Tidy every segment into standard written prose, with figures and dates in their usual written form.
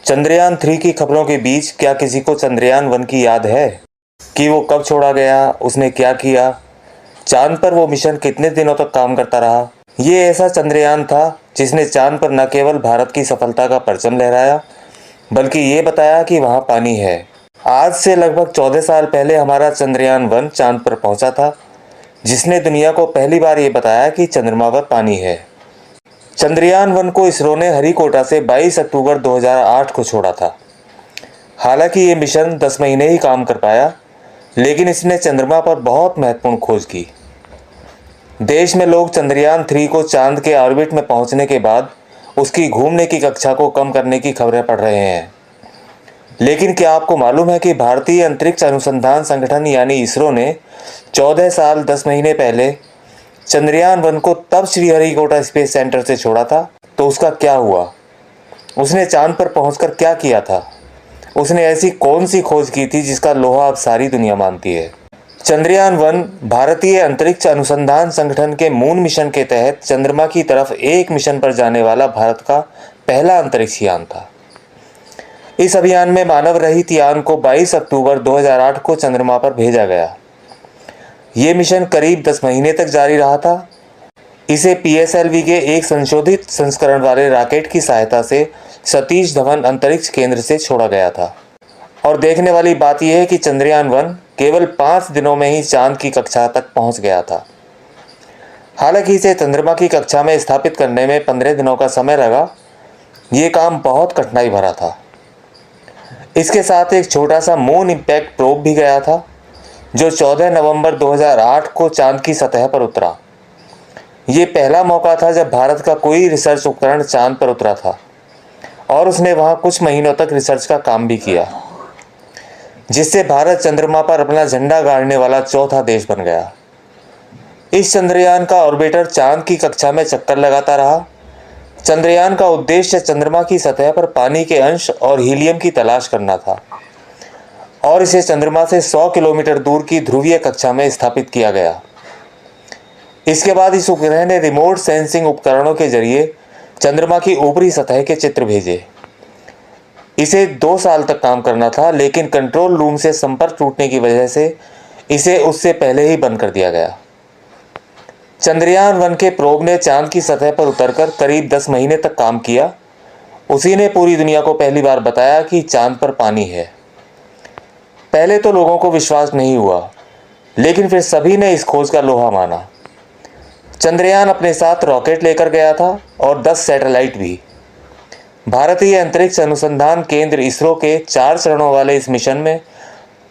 चंद्रयान 3 की खबरों के बीच क्या किसी को चंद्रयान 1 की याद है कि वो कब छोड़ा गया, उसने क्या किया, चांद पर वो मिशन कितने दिनों तक काम करता रहा। ये ऐसा चंद्रयान था जिसने चांद पर न केवल भारत की सफलता का परचम लहराया बल्कि ये बताया कि वहाँ पानी है। आज से लगभग 14 साल पहले हमारा चंद्रयान 1 चांद पर पहुंचा था, जिसने दुनिया को पहली बार ये बताया कि चंद्रमा पर पानी है। चंद्रयान 1 को इसरो ने हरिकोटा से 22 अक्टूबर 2008 को छोड़ा था। हालांकि ये मिशन 10 महीने ही काम कर पाया, लेकिन इसने चंद्रमा पर बहुत महत्वपूर्ण खोज की। देश में लोग चंद्रयान 3 को चांद के ऑर्बिट में पहुंचने के बाद उसकी घूमने की कक्षा को कम करने की खबरें पढ़ रहे हैं। लेकिन क्या आपको मालूम है कि भारतीय अंतरिक्ष अनुसंधान संगठन यानी इसरो ने 14 साल 10 महीने पहले चंद्रयान 1 को तब श्रीहरिकोटा स्पेस सेंटर से छोड़ा था? तो उसका क्या हुआ? उसने चांद पर पहुंचकर क्या किया था? उसने ऐसी कौन सी खोज की थी जिसका लोहा अब सारी दुनिया मानती है? चंद्रयान 1 भारतीय अंतरिक्ष अनुसंधान संगठन के मून मिशन के तहत चंद्रमा की तरफ एक मिशन पर जाने वाला भारत का पहला अंतरिक्ष यान था। इस अभियान में मानव रहित यान को 22 अक्टूबर 2008 को चंद्रमा पर भेजा गया। ये मिशन करीब 10 महीने तक जारी रहा था। इसे पीएसएलवी के एक संशोधित संस्करण वाले रॉकेट की सहायता से सतीश धवन अंतरिक्ष केंद्र से छोड़ा गया था। और देखने वाली बात यह है कि चंद्रयान 1 केवल 5 दिनों में ही चांद की कक्षा तक पहुंच गया था। हालांकि इसे चंद्रमा की कक्षा में स्थापित करने में 15 दिनों का समय लगा। ये काम बहुत कठिनाई भरा था। इसके साथ एक छोटा सा मून इम्पैक्ट प्रोब भी गया था, जो 14 नवंबर 2008 को चांद की सतह पर उतरा। ये पहला मौका था जब भारत का कोई रिसर्च उपकरण चांद पर उतरा था और उसने वहां कुछ महीनों तक रिसर्च का काम भी किया, जिससे भारत चंद्रमा पर अपना झंडा गाड़ने वाला चौथा देश बन गया। इस चंद्रयान का ऑर्बिटर चांद की कक्षा में चक्कर लगाता रहा। चंद्रयान का उद्देश्य चंद्रमा की सतह पर पानी के अंश और हीलियम की तलाश करना था और इसे चंद्रमा से 100 किलोमीटर दूर की ध्रुवीय कक्षा में स्थापित किया गया। इसके बाद इस उपग्रह ने रिमोट सेंसिंग उपकरणों के जरिए चंद्रमा की ऊपरी सतह के चित्र भेजे। इसे 2 साल तक काम करना था, लेकिन कंट्रोल रूम से संपर्क टूटने की वजह से इसे उससे पहले ही बंद कर दिया गया। चंद्रयान 1 के प्रोब ने चांद की सतह पर उतरकर करीब 10 महीने तक काम किया। उसी ने पूरी दुनिया को पहली बार बताया कि चांद पर पानी है। पहले तो लोगों को विश्वास नहीं हुआ, लेकिन फिर सभी ने इस खोज का लोहा माना। चंद्रयान अपने साथ रॉकेट लेकर गया था और 10 सैटेलाइट भी। भारतीय अंतरिक्ष अनुसंधान केंद्र इसरो के 4 चरणों वाले इस मिशन में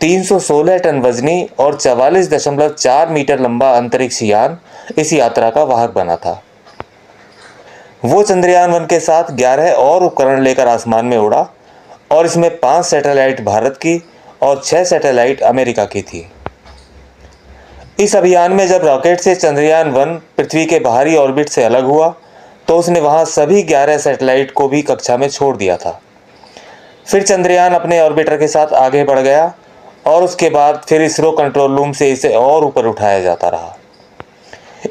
316 टन वजनी और 44.4 मीटर लंबा अंतरिक्ष यान इस यात्रा का वाहक बना था। वो चंद्रयान 1 के साथ 11 और उपकरण लेकर आसमान में उड़ा और इसमें 5 सैटेलाइट भारत की और 6 सैटेलाइट अमेरिका की थी। इस अभियान में जब रॉकेट से चंद्रयान 1 पृथ्वी के बाहरी ऑर्बिट से अलग हुआ तो उसने वहां सभी 11 सैटेलाइट को भी कक्षा में छोड़ दिया था। फिर चंद्रयान अपने ऑर्बिटर के साथ आगे बढ़ गया और उसके बाद फिर इसरो कंट्रोल रूम से इसे और ऊपर उठाया जाता रहा।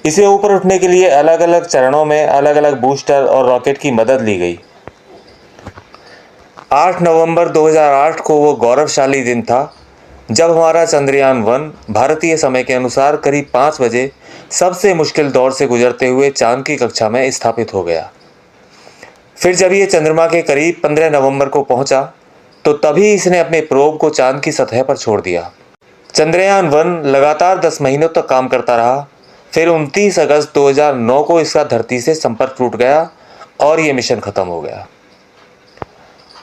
इसे ऊपर उठने के लिए अलग अलग चरणों में अलग अलग बूस्टर और रॉकेट की मदद ली गई। 8 नवंबर 2008 को वो गौरवशाली दिन था जब हमारा चंद्रयान 1 भारतीय समय के अनुसार करीब 5 बजे सबसे मुश्किल दौर से गुजरते हुए चांद की कक्षा में स्थापित हो गया। फिर जब ये चंद्रमा के करीब 15 नवंबर को पहुंचा तो तभी इसने अपने प्रोब को चांद की सतह पर छोड़ दिया। चंद्रयान 1 लगातार 10 महीनों तक काम करता रहा। फिर 29 अगस्त 2009 को इसका धरती से संपर्क टूट गया और ये मिशन खत्म हो गया।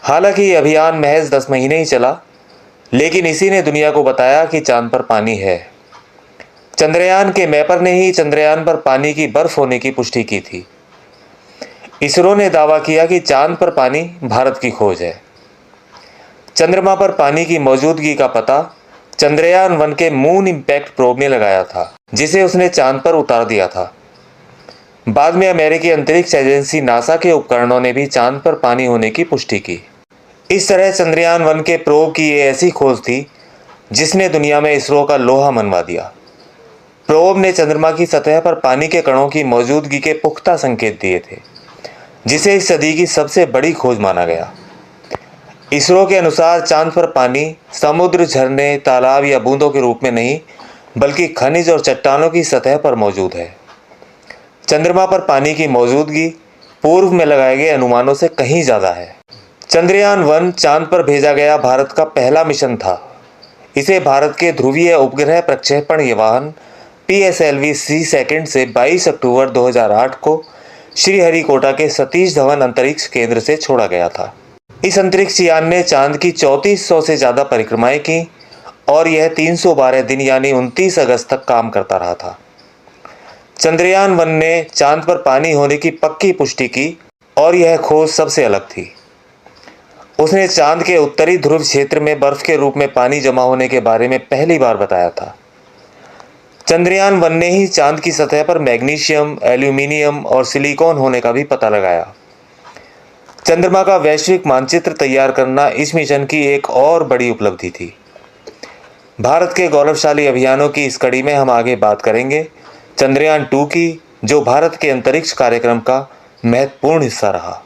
हालांकि ये अभियान महज 10 महीने ही चला, लेकिन इसी ने दुनिया को बताया कि चांद पर पानी है। चंद्रयान के मैपर ने ही चंद्रयान पर पानी की बर्फ होने की पुष्टि की थी। इसरो ने दावा किया कि चांद पर पानी भारत की खोज है। चंद्रमा पर पानी की मौजूदगी का पता चंद्रयान 1 के मून इम्पैक्ट प्रोब ने लगाया था, जिसे उसने चांद पर उतार दिया था। बाद में अमेरिकी अंतरिक्ष एजेंसी नासा के उपकरणों ने भी चांद पर पानी होने की पुष्टि की। इस तरह चंद्रयान 1 के प्रोब की ये ऐसी खोज थी जिसने दुनिया में इसरो का लोहा मनवा दिया। प्रोब ने चंद्रमा की सतह पर पानी के कणों की मौजूदगी के पुख्ता संकेत दिए थे, जिसे इस सदी की सबसे बड़ी खोज माना गया। इसरो के अनुसार चांद पर पानी समुद्र, झरने, तालाब या बूंदों के रूप में नहीं, बल्कि खनिज और चट्टानों की सतह पर मौजूद है। चंद्रमा पर पानी की मौजूदगी पूर्व में लगाए गए अनुमानों से कहीं ज़्यादा है। चंद्रयान-1 चांद पर भेजा गया भारत का पहला मिशन था। इसे भारत के ध्रुवीय उपग्रह प्रक्षेपण वाहन PSLV-C सेकंड से 22 अक्टूबर 2008 को श्रीहरिकोटा के सतीश धवन अंतरिक्ष केंद्र से छोड़ा गया था। इस अंतरिक्ष यान ने चांद की 3400 से ज़्यादा परिक्रमाएं की और यह 312 दिन यानी 29 अगस्त तक काम करता रहा था। चंद्रयान-1 ने चांद पर पानी होने की पक्की पुष्टि की और यह खोज सबसे अलग थी। उसने चांद के उत्तरी ध्रुव क्षेत्र में बर्फ के रूप में पानी जमा होने के बारे में पहली बार बताया था। चंद्रयान-1 ने ही चांद की सतह पर मैग्नीशियम, एल्यूमिनियम और सिलिकॉन होने का भी पता लगाया। चंद्रमा का वैश्विक मानचित्र तैयार करना इस मिशन की एक और बड़ी उपलब्धि थी। भारत के गौरवशाली अभियानों की इस कड़ी में हम आगे बात करेंगे चंद्रयान-2 की, जो भारत के अंतरिक्ष कार्यक्रम का महत्वपूर्ण हिस्सा रहा।